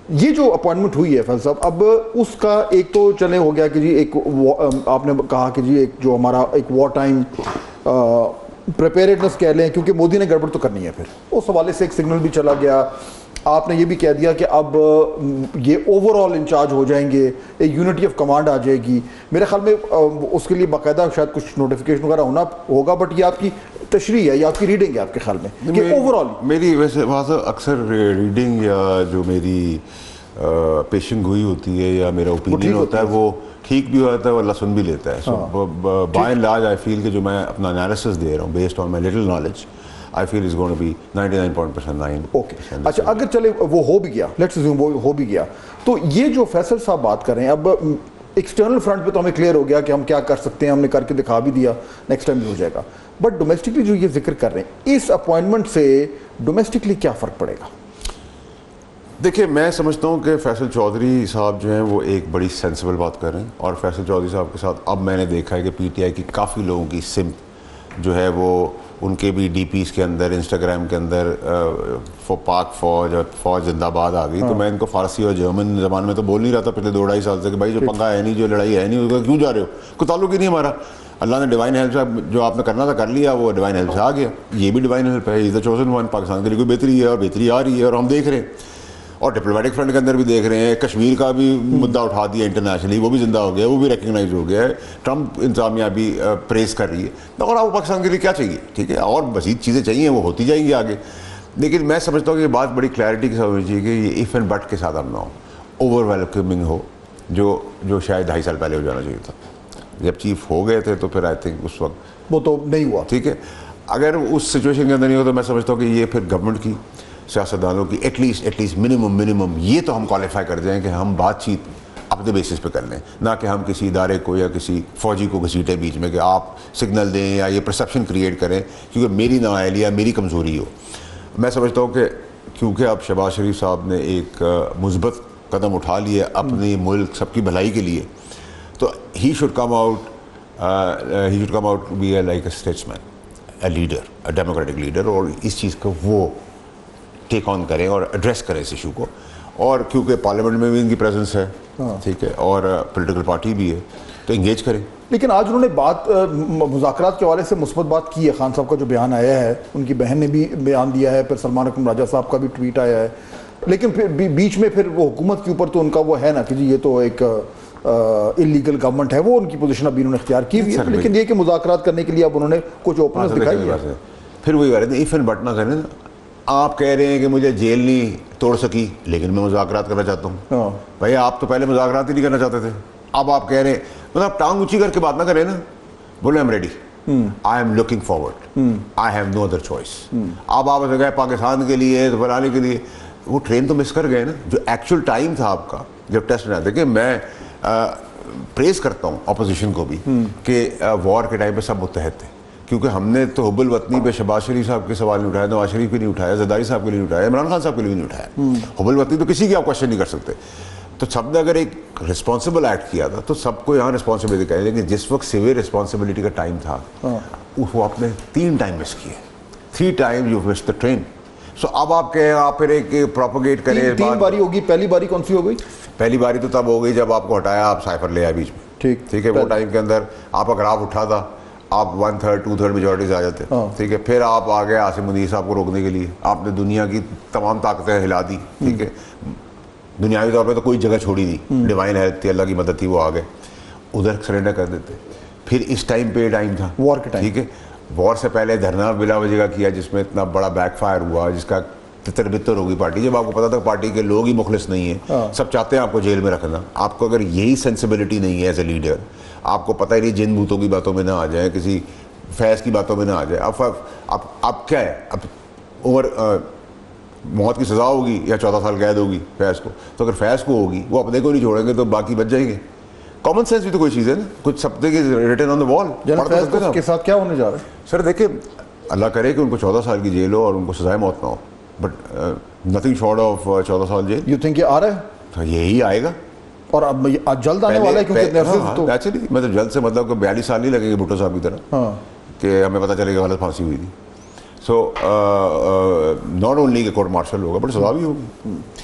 یہ جو اپوائنٹمنٹ ہوئی ہے فیصل صاحب، اب اس کا ایک تو چلے ہو گیا کہ جی ایک آپ نے کہا کہ جی ایک جو ہمارا ایک وار ٹائم پریپیریڈنس کہہ لیں، کیونکہ مودی نے گڑبڑ تو کرنی ہے، پھر اس حوالے سے ایک سگنل بھی چلا گیا. آپ نے یہ بھی کہہ دیا کہ اب یہ اوور آل انچارج ہو جائیں گے، ایک یونٹی آف کمانڈ آ جائے گی. میرے خیال میں اس کے لیے باقاعدہ شاید کچھ نوٹیفیکیشن وغیرہ ہونا ہوگا، بٹ یہ آپ کی تشریح ہے یا آپ کی ریڈنگ ہے آپ کے خیال میں کہ اوور آل؟ میری ویسے وہاں سے اکثر ریڈنگ یا جو میری پیشن گوئی ہوتی ہے یا میرا اوپینین ہوتا ہے وہ ٹھیک بھی ہوتا ہے اور اللہ سن بھی لیتا ہے. So by and large I feel کہ جو میں اپنا انالیسس دے رہا ہوں based on my little knowledge, I feel it's going to be 99.9%. Okay اچھا، اگر چلے وہ ہو بھی گیا، لیٹس اسیوم وہ ہو بھی گیا، تو یہ جو فیصل صاحب بات کر رہے ہیں اب ایکسٹرنل فرنٹ پہ تو ہمیں کلیئر ہو گیا کہ ہم کیا کر سکتے ہیں، ہم نے کر کے دکھا بھی دیا، نیکسٹ ٹائم بھی ہو جائے گا. بٹ ڈومیسٹکلی جو یہ ذکر کر رہے ہیں، اس اپوائنٹمنٹ سے ڈومیسٹکلی کیا فرق پڑے گا؟ دیکھیں میں سمجھتا ہوں کہ فیصل چودھری صاحب جو ہیں وہ ایک بڑی سینسیبل بات کر رہے ہیں، اور فیصل چودھری صاحب کے ساتھ اب میں نے دیکھا ہے کہ پی ٹی آئی کی کافی لوگوں کی سمت جو ہے وہ ان کے بھی ڈی پیز کے اندر، انسٹاگرام کے اندر پاک فوج اور فوج زندہ باد آ گئی. تو میں ان کو فارسی اور جرمن زبان میں تو بول نہیں رہا تھا پچھلے 2-2.5 سال سے کہ بھائی جو پنگا ہے نہیں، جو لڑائی ہے نہیں، اس کا کیوں جا رہے ہو، کوئی تعلق ہی نہیں ہمارا. اللہ نے ڈیوائن ہیلپ سے جو آپ نے کرنا تھا کر لیا، وہ ڈیوائن ہیلپ سے آ گیا. یہ بھی ڈیوائن ہیلپ ہے، از دا چوزن ون. پاکستان کے لیے کوئی بہتری ہے اور بہتری آ رہی ہے اور ہم دیکھ رہے ہیں، اور ڈپلومیٹک فرنٹ کے اندر بھی دیکھ رہے ہیں. کشمیر کا بھی مدعا اٹھا دیا انٹرنیشنلی، وہ بھی زندہ ہو گیا، وہ بھی ریکگنائز ہو گیا ہے. ٹرمپ انتظامیہ بھی پریز کر رہی ہے. اور آپ پاکستان کے لیے کیا چاہیے؟ ٹھیک ہے، اور مزید چیزیں چاہیے، وہ ہوتی جائیں گی آگے. لیکن میں سمجھتا ہوں کہ یہ بات بڑی کلیئرٹی کے ساتھ ہونی چاہیے کہ یہ ایف اینڈ بٹ کے ساتھ ہم نہ ہو، اوور ویلکمنگ ہو، جو شاید 2.5 سال پہلے ہو جانا چاہیے تھا. جب چیف ہو گئے تھے تو پھر آئی تھنک اس وقت وہ تو نہیں ہوا. ٹھیک ہے، اگر اس سچویشن کے اندر نہیں ہو تو میں سمجھتا ہوں کہ یہ پھر گورنمنٹ کی، سیاستدانوں کی ایٹ لیسٹ منیمم یہ تو ہم کوالیفائی کر جائیں کہ ہم بات چیت اپنے بیسس پہ کر لیں، نہ کہ ہم کسی ادارے کو یا کسی فوجی کو گھسیٹیں بیچ میں کہ آپ سگنل دیں یا یہ پرسیپشن کریٹ کریں کیونکہ میری نااہلی یا میری کمزوری ہو. میں سمجھتا ہوں کہ کیونکہ اب شہباز شریف صاحب نے ایک مثبت قدم اٹھا لیے اپنی ملک سب کی بھلائی کے لیے، تو he should come out be a like a statesman, a leader, a democratic leader, اور اس چیز کو وہ ٹیک آن کریں اور ایڈریس کریں اس ایشو کو. اور کیونکہ پارلیمنٹ میں بھی ان کی پریزنس ہے، ٹھیک ہے، اور پولیٹیکل پارٹی بھی ہے، تو انگیج کریں. لیکن آج انہوں نے بات مذاکرات کے حوالے سے مثبت بات کی ہے. خان صاحب کا جو بیان آیا ہے، ان کی بہن نے بھی بیان دیا ہے، پھر سلمان اکرم راجہ صاحب کا بھی ٹویٹ آیا ہے. لیکن پھر بیچ میں پھر وہ حکومت کے اوپر تو ان کا وہ ہے نا کہ جی یہ تو ایک انلیگل گورنمنٹ ہے، وہ ان کی پوزیشن ابھی انہوں نے اختیار کی ہوئی ہے. لیکن یہ کہ مذاکرات کرنے کے لیے اب انہوں نے کچھ اوپننس دکھائی ہے. پھر وہی بات ہے، ایف اینڈ بٹ نہ کریں. آپ کہہ رہے ہیں کہ مجھے جیل نہیں توڑ سکی لیکن میں مذاکرات کرنا چاہتا ہوں. بھائی آپ تو پہلے مذاکرات ہی نہیں کرنا چاہتے تھے، اب آپ کہہ رہے ہیں، مطلب ٹانگ اونچی کر کے بات نہ کریں نا، بولے am ready, I am looking forward, I have no other choice. اب آپ گئے پاکستان کے لیے تو بلانے کے لیے، وہ ٹرین تو مس کر گئے نا. جو ایکچوئل ٹائم تھا آپ کا جب ٹیسٹ میں دیکھیں، میں پریز کرتا ہوں اپوزیشن کو بھی کہ وار کے ٹائم پہ سب متحد تھے، کیونکہ ہم نے تو حب الوطنی پہ شہباز شریف صاحب کے سوال نہیں اٹھایا، نواز شریف کے نہیں اٹھایا، زرداری صاحب کے لیے نہیں اٹھایا، عمران خان صاحب کے لیے نہیں اٹھایا. حب الوطنی تو کسی کی آپ کوشچن نہیں کر سکتے. تو سب نے اگر ایک رسپانسبل ایکٹ کیا تھا تو سب کو یہاں رسپانسبلٹی کہہ. لیکن جس وقت سیویئر رسپانسبلٹی کا ٹائم تھا وہ آپ نے 3 ٹائم مس کیے. 3 time you miss the train. So اب آپ کہیں آپ پھر ایک پروپیگیٹ کریں. 3 باری ہوگی. پہلی باری کون سی ہو گئی؟ پہلی باری تو تب ہو گئی جب آپ کو ہٹایا، آپ سائفر لے آئے بیچ میں. ٹھیک ہے، وہ ٹائم کے اندر آپ کا گراف اٹھا تھا، آپ 1/3 2/3 میجورٹی سے آ جاتے. ٹھیک ہے، پھر آپ آ گئے عاصم منیر صاحب کو روکنے کے لیے، آپ نے دنیا کی تمام طاقتیں ہلا دی. ٹھیک ہے، دنیاوی طور پہ تو کوئی جگہ چھوڑی نہیں، ڈیوائن ہیلپ تھی، اللہ کی مدد تھی، وہ آ گئے، ادھر سرنڈر کر دیتے. پھر اس ٹائم پہ ٹائم تھا وار کے ٹائم. ٹھیک ہے، وار سے پہلے دھرنا بلا وجہ کیا جس میں اتنا بڑا بیک فائر ہوا، جس کا تتر بتر ہوگی پارٹی. جب آپ کو پتا تھا پارٹی کے لوگ ہی مخلص نہیں ہیں، سب چاہتے ہیں آپ کو جیل میں رکھنا. آپ کو اگر یہی سینسبلٹی نہیں ہے ایز اے لیڈر، آپ کو پتہ ہی نہیں جن بھوتوں کی باتوں میں نہ آ جائیں، کسی فیض کی باتوں میں نہ آ جائے. اب کیا ہے، اب عمر موت کی سزا ہوگی یا 14 سال قید ہوگی فیض کو. تو اگر فیض کو ہوگی، وہ اپنے کو نہیں چھوڑیں گے تو باقی بچ جائیں گے. کامن سینس بھی تو کوئی چیز ہے نا، کچھ سب کے ریٹن آن دا وال. فیض کے ساتھ کیا ہونے جا رہا ہے؟ سر دیکھیں، اللہ کرے کہ ان کو 14 سال کی جیل ہو اور ان کو سزائے موت نہ ہو، بٹ نتھنگ شارٹ آف 14 سال جیل. یو تھنک یہ آ رہا ہے؟ یہی آئے گا اور اب جلد آنے والا ہے کیونکہ ایکچولی مطلب جلد سے مطلب کہ 42 سال نہیں لگیں گے بھٹو صاحب کی طرح کہ ہمیں پتہ چلے گا غلط پھانسی ہوئی تھی. سو ناٹ اونلی کہ کورٹ مارشل ہوگا بٹ سزا بھی ہوگی.